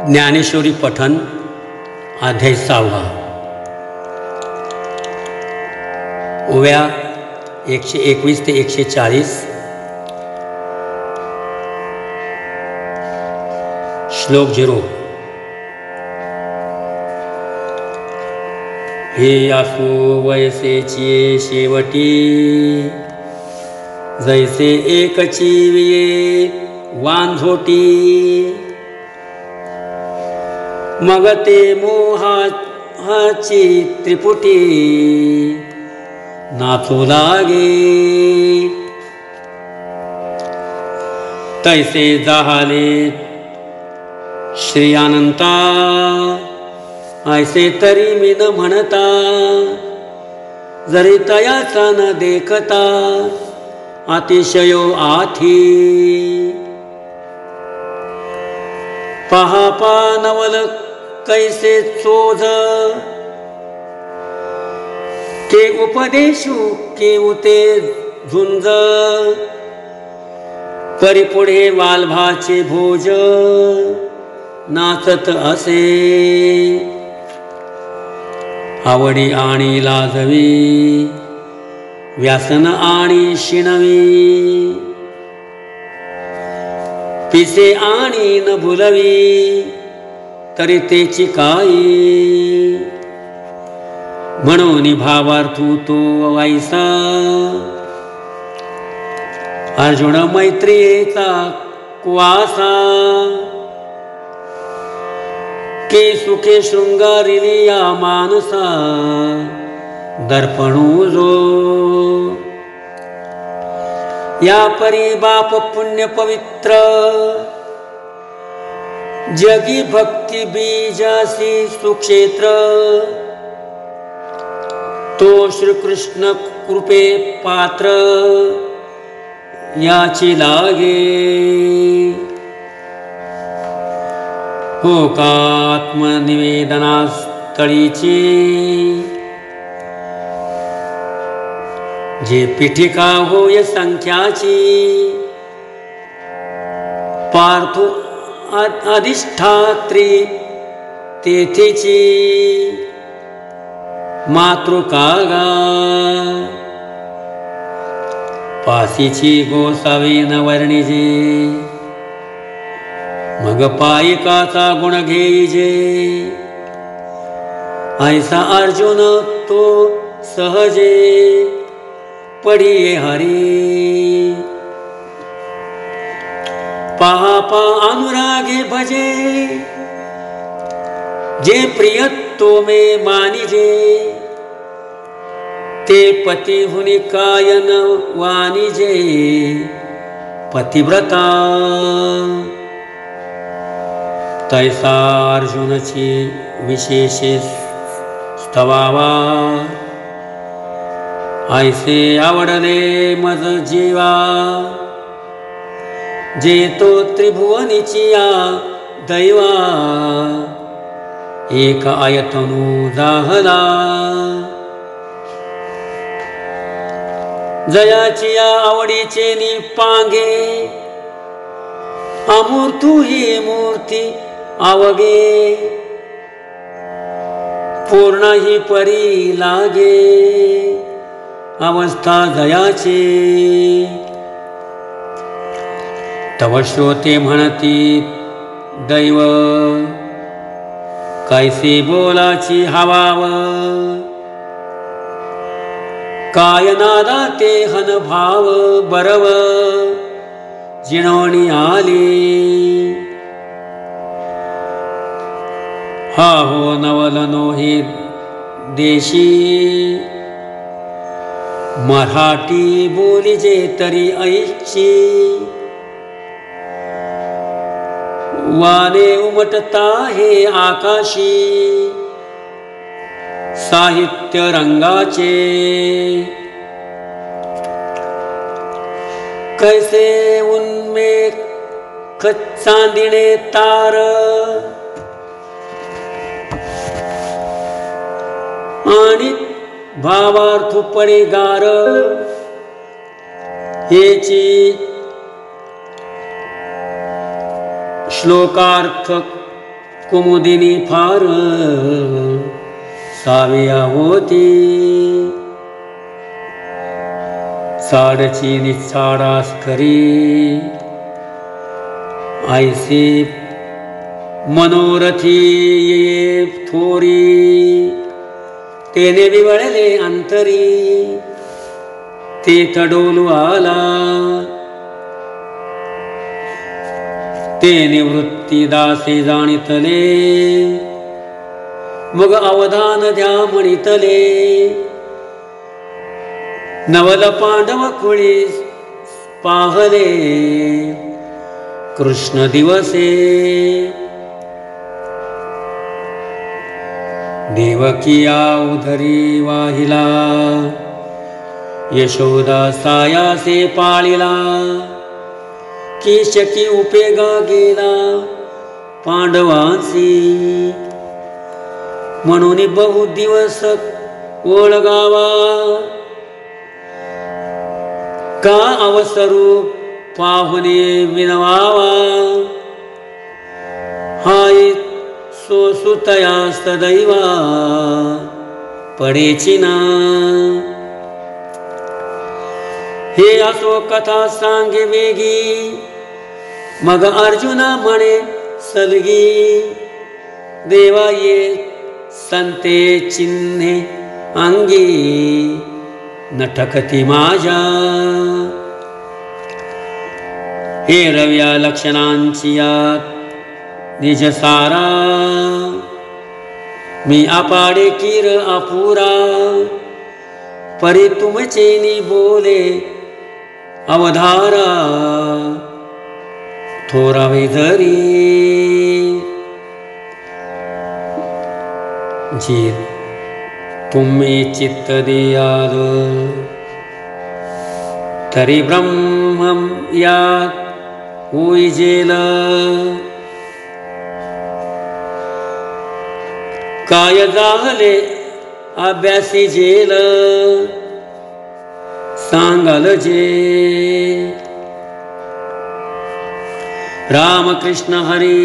ज्ञानेश्वरी पठन अध्याय 6 ओव्या 121 ते 140 श्लोक 0 हे आसो वयसेची शेवटी जैसे एकची विये वांझोटी मग ते मोहाची त्रिपुटी नाचू लागे तैसे जाहाले श्री अनंता ऐसे तरी मी न म्हणता जरी तयाचा न देखता अतिशयो आथी पहा पानवल कैसे चोज के उपदेशू के उते झुंज परिपुढे वाल्भाचे भोज नाचत असे आवडी आणि लाजवी व्यासन आणि शिणवी पिसे आणि न भुलवी तरी तेची काही म्हणून भावार्थू तो वैसा अर्जुन मैत्रियेचा कुवासा के सुखे शृंगारिली या मानसा दर्पणू जो या परी बाप पुण्य पवित्र जगी भक्ती बीजासी सुक्षेत्र तो श्री कृष्ण कृपे पात्र याची लागे हो का आत्मनिवेदनास्थळीची जे पीठिका होय संख्याची पार्थो अधिष्ठात्री तेथेची मातृकागा पासीची गोसावी न वर्णिजे मग पायिकाचा गुण घेईजे ऐसा अर्जुन तो सहजे पडिये हरी पहा पा अनुरागे भजे जे प्रिय तो मे मानिजे ते पती हुनी कायन वानिजे पतिव्रता तैसा अर्जुनची विशेषे स्तवावा ऐसे आवडले मज जीवा जे तो त्रिभुवनीचिया दैवा एक आयतनु जाहला जयाचिया आवडीचे निपांगे अमूर्तू ही मूर्ती आवगे पूर्ण ही परी लागे अवस्था जयाची तव श्रोते म्हणती दैव कैसे बोलाची हवाव कायनादा ते हन भाव बरव जिणवणी आली हा हो नवलनो हे देशी मराठी बोलीजे तरी ऐची वाने उमटता हे आकाशी साहित्य रंगाचे कैसे उन्मे चांदिणे तार आणि भावार्थ पडे गार हेची श्लोकार्थ कुमुदिनी फार साविया होती, साडची निचाडास करी ऐसे मनोरथी ये थोरी, तेने विवळले अंतरी ते तडोलू आला, ते निवृत्ती दासे जाणितले मग अवधान द्या म्हणितले, नवल पांडव कुळी पाहले कृष्ण दिवसे, देवकिया उदरी वाहिला यशोदा सायासे पाळिला, केशकी उपेगा गेला पांडवांसी, म्हणून बहु दिवस ओळगावा का अवसरू पाहुणे विनवावा, हाय सोसुतया सदैवा पडेची ना, हे असो कथा सांगे वेगी, मग अर्जुना म्हणे सलगी, देवा ये संते चिन्हे अंगी नटकती माझ्या, हे रव्या लक्षणांची यात निज सारा, मी अपाडे कीर अपुरा, परी तुमचे नि बोले अवधारा, थोरावे जरी जी तुम्ही चित्त दियाल, तरी ब्रह्मम यात उईजेल, काय जाहले अभ्यासी जेल, सांगाल जे रामकृष्ण हरी।